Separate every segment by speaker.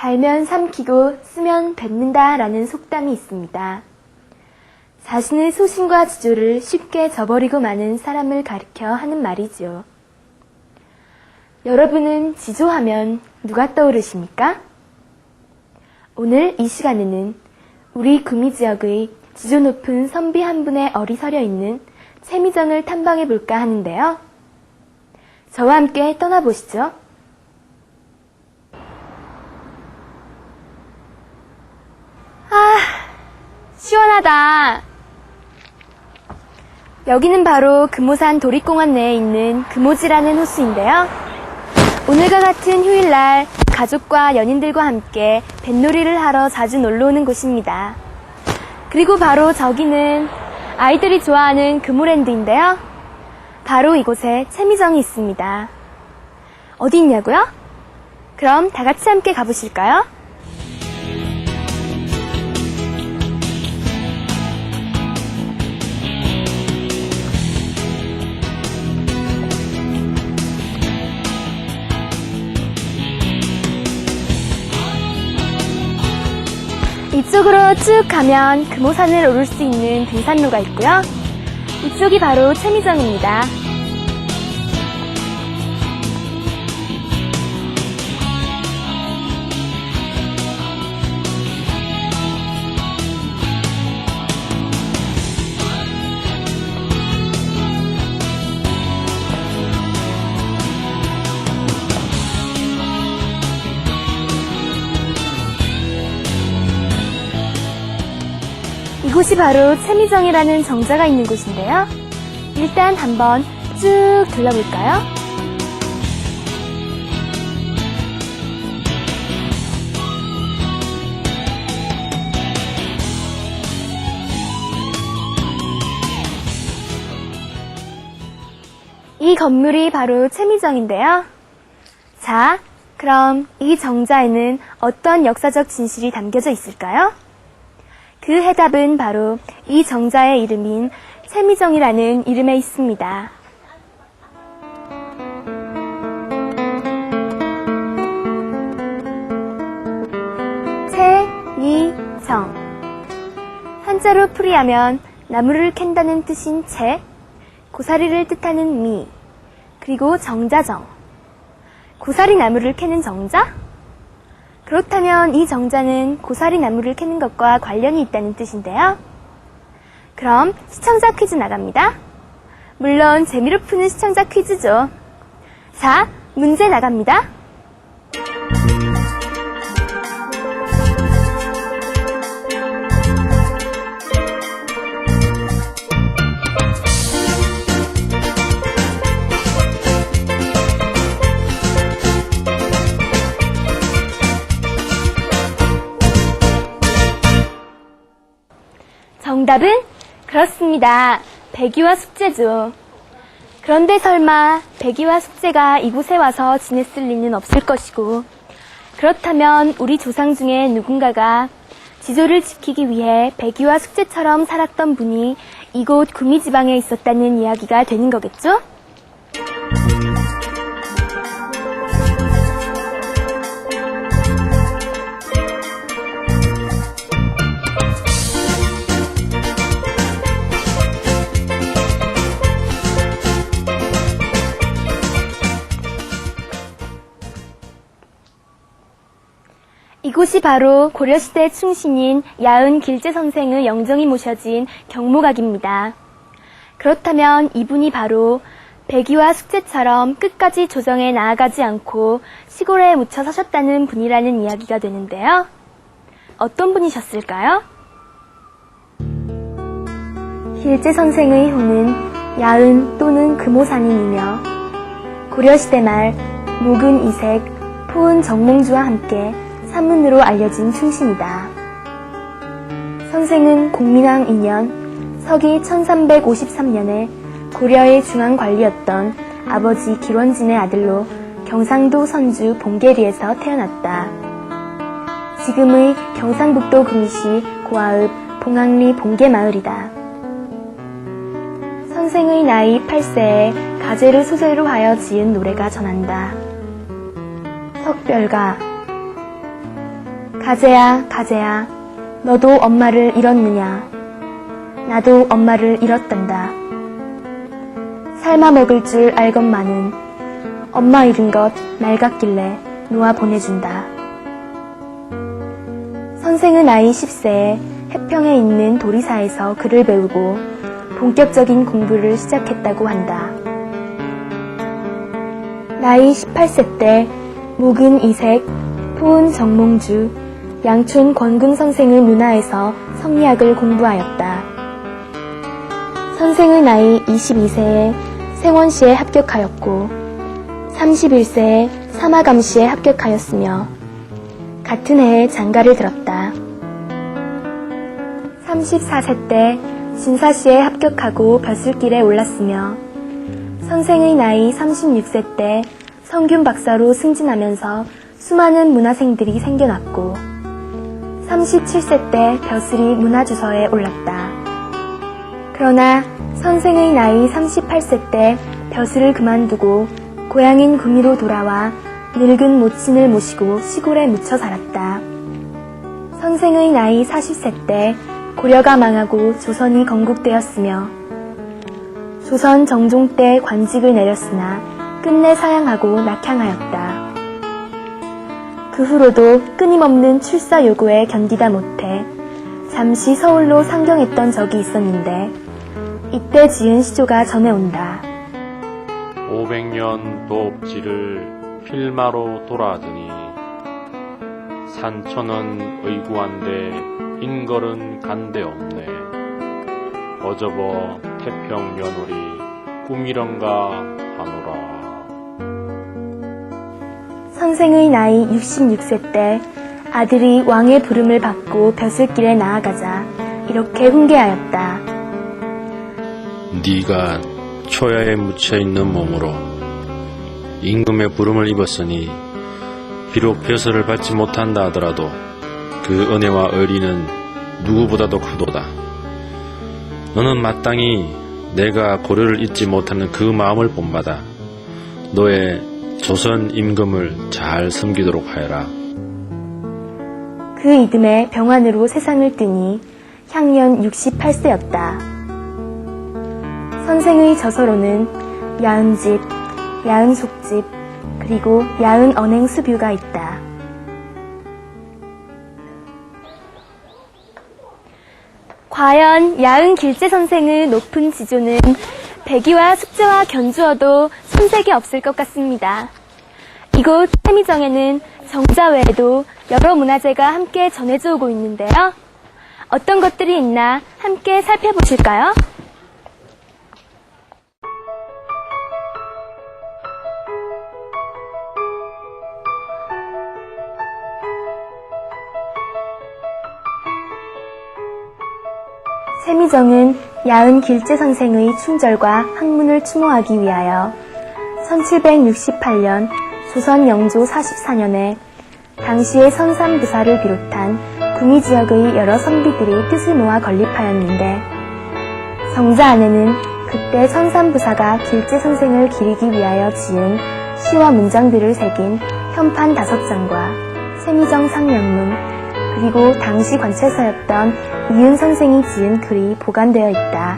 Speaker 1: 달면 삼키고 쓰면 뱉는다 라는 속담이 있습니다. 자신의 소신과 지조를 쉽게 저버리고 마는 사람을 가리켜 하는 말이죠. 여러분은 지조하면 누가 떠오르십니까? 오늘 이 시간에는 우리 구미 지역의 지조 높은 선비 한 분의 얼이 서려 있는 채미정을 탐방해 볼까 하는데요. 저와 함께 떠나보시죠. 시원하다. 여기는 바로 금오산 도립공원 내에 있는 금오지라는 호수인데요. 오늘과 같은 휴일날 가족과 연인들과 함께 뱃놀이를 하러 자주 놀러오는 곳입니다. 그리고 바로 저기는 아이들이 좋아하는 금오랜드인데요. 바로 이곳에 채미정이 있습니다. 어디 있냐고요? 그럼 다 같이 함께 가보실까요? 이쪽으로 쭉 가면 금오산을 오를 수 있는 등산로가 있고요. 이쪽이 바로 채미정입니다. 이곳이 바로 채미정이라는 정자가 있는 곳인데요. 일단 한번 쭉 둘러볼까요? 이 건물이 바로 채미정인데요. 자, 그럼 이 정자에는 어떤 역사적 진실이 담겨져 있을까요? 그 해답은 바로 이 정자의 이름인 채미정이라는 이름에 있습니다. 채미정. 한자로 풀이하면 나무를 캔다는 뜻인 채, 고사리를 뜻하는 미, 그리고 정자정. 고사리 나무를 캐는 정자? 그렇다면 이 정자는 고사리 나무를 캐는 것과 관련이 있다는 뜻인데요. 그럼 시청자 퀴즈 나갑니다. 물론 재미로 푸는 시청자 퀴즈죠. 자, 문제 나갑니다. 정답은 그렇습니다. 백이와 숙제죠. 그런데 설마 백이와 숙제가 이곳에 와서 지냈을 리는 없을 것이고, 그렇다면 우리 조상 중에 누군가가 지조를 지키기 위해 백이와 숙제처럼 살았던 분이 이곳 구미지방에 있었다는 이야기가 되는 거겠죠? 이곳이 바로 고려시대 충신인 야은 길제 선생의 영정이 모셔진 경모각입니다. 그렇다면 이분이 바로 백이와 숙제처럼 끝까지 조정에 나아가지 않고 시골에 묻혀 사셨다는 분이라는 이야기가 되는데요. 어떤 분이셨을까요? 길제 선생의 호는 야은 또는 금오산인이며 고려시대 말 묵은 이색, 포은 정몽주와 함께 산문으로 알려진 충신이다. 선생은 공민왕 2년 서기 1353년에 고려의 중앙관리였던 아버지 기원진의 아들로 경상도 선주 봉계리에서 태어났다. 지금의 경상북도 구미시 고아읍 봉황리 봉계마을이다. 선생의 나이 8세에 가제를 소재로 하여 지은 노래가 전한다. 석별가 가재야, 가재야, 너도 엄마를 잃었느냐? 나도 엄마를 잃었단다. 삶아 먹을 줄 알건만은 엄마 잃은 것 날 같길래 놓아 보내준다. 선생은 나이 10세에 해평에 있는 도리사에서 글을 배우고 본격적인 공부를 시작했다고 한다. 나이 18세 때 묵은 이색, 토은 정몽주, 양촌 권금 선생의 문화에서 성리학을 공부하였다. 선생의 나이 22세에 생원시에 합격하였고 31세에 사마감시에 합격하였으며 같은 해에 장가를 들었다. 34세 때 진사시에 합격하고 벼슬길에 올랐으며 선생의 나이 36세 때 성균 박사로 승진하면서 수많은 문화생들이 생겨났고 37세 때 벼슬이 문화주서에 올랐다. 그러나 선생의 나이 38세 때 벼슬을 그만두고 고향인 구미로 돌아와 늙은 모친을 모시고 시골에 묻혀 살았다. 선생의 나이 40세 때 고려가 망하고 조선이 건국되었으며 조선 정종 때 관직을 내렸으나 끝내 사양하고 낙향하였다. 그 후로도 끊임없는 출사 요구에 견디다 못해 잠시 서울로 상경했던 적이 있었는데 이때 지은 시조가 전해온다.
Speaker 2: 500년 도읍지를 필마로 돌아더니 산천은 의구한데 인걸은 간데 없네. 어저버 태평 며느리 꿈이런가 하노라.
Speaker 1: 선생의 나이 66세 때 아들이 왕의 부름을 받고 벼슬길에 나아가자 이렇게 훈계하였다.
Speaker 2: 네가 초야에 묻혀있는 몸으로 임금의 부름을 입었으니 비록 벼슬을 받지 못한다 하더라도 그 은혜와 의리는 누구보다도 크도다. 너는 마땅히 내가 고려를 잊지 못하는 그 마음을 본받아 너의 조선 임금을 잘 섬기도록 하여라.
Speaker 1: 그 이듬해 병환으로 세상을 뜨니 향년 68세였다. 선생의 저서로는 야은집, 야은속집, 그리고 야은언행수뷰가 있다. 과연 야은길재 선생의 높은 지조는 백이와 숙제와 견주어도 손색이 없을 것 같습니다. 이곳 태미정에는 정자 외에도 여러 문화재가 함께 전해져 오고 있는데요. 어떤 것들이 있나 함께 살펴보실까요? 세미정은 야은길재 선생의 충절과 학문을 추모하기 위하여 1768년 조선 영조 44년에 당시의 선산부사를 비롯한 구미 지역의 여러 선비들이 뜻을 모아 건립하였는데 정자 안에는 그때 선산부사가 길재 선생을 기리기 위하여 지은 시와 문장들을 새긴 현판 5장과 세미정 상명문 그리고 당시 관찰사였던 이은 선생이 지은 글이 보관되어 있다.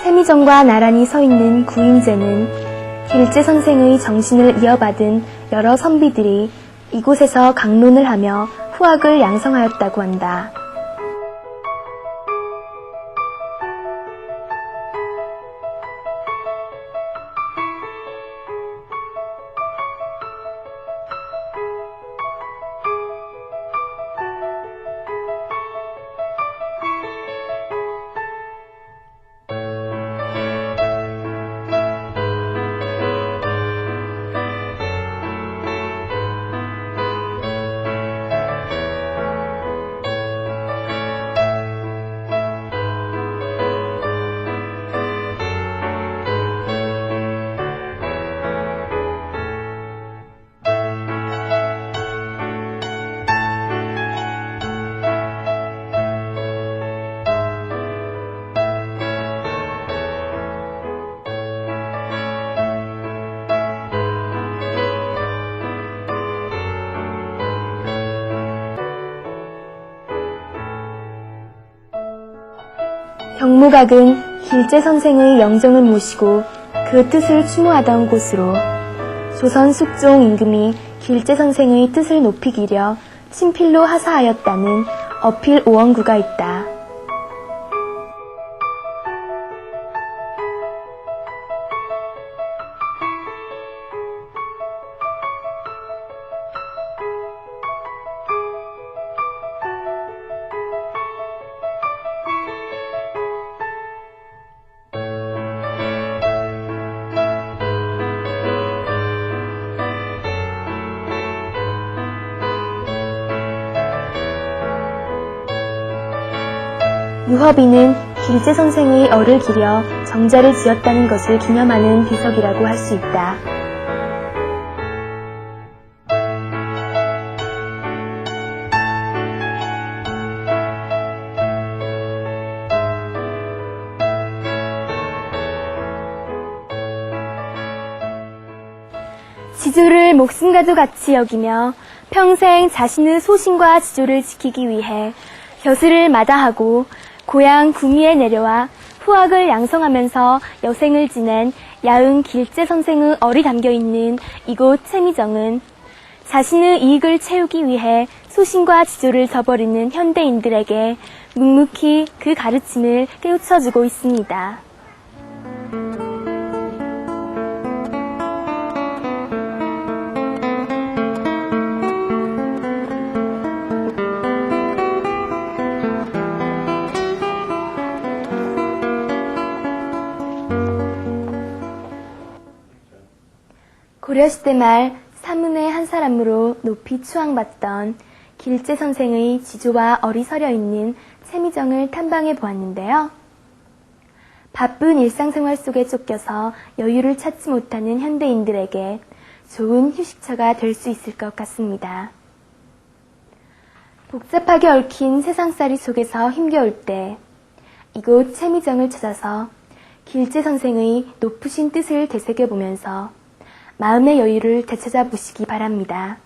Speaker 1: 세미정과 나란히 서 있는 구임제는 길재 선생의 정신을 이어받은 여러 선비들이 이곳에서 강론을 하며 후학을 양성하였다고 한다. 경무각은 길재 선생의 영정을 모시고 그 뜻을 추모하던 곳으로 조선 숙종 임금이 길재 선생의 뜻을 높이기려 친필로 하사하였다는 어필 오원구가 있다. 유허비는 길재 선생의 얼을 기려 정자를 지었다는 것을 기념하는 비석이라고 할 수 있다. 지조를 목숨과도 같이 여기며 평생 자신의 소신과 지조를 지키기 위해 벼슬을 마다하고 고향 구미에 내려와 후학을 양성하면서 여생을 지낸 야은 길재 선생의 얼이 담겨있는 이곳 채미정은 자신의 이익을 채우기 위해 소신과 지조를 저버리는 현대인들에게 묵묵히 그 가르침을 깨우쳐주고 있습니다. 고려시대 말 사문의 한 사람으로 높이 추앙받던 길재 선생의 지조와 얼이 서려 있는 채미정을 탐방해 보았는데요. 바쁜 일상생활 속에 쫓겨서 여유를 찾지 못하는 현대인들에게 좋은 휴식처가 될 수 있을 것 같습니다. 복잡하게 얽힌 세상살이 속에서 힘겨울 때 이곳 채미정을 찾아서 길재 선생의 높으신 뜻을 되새겨보면서 마음의 여유를 되찾아 보시기 바랍니다.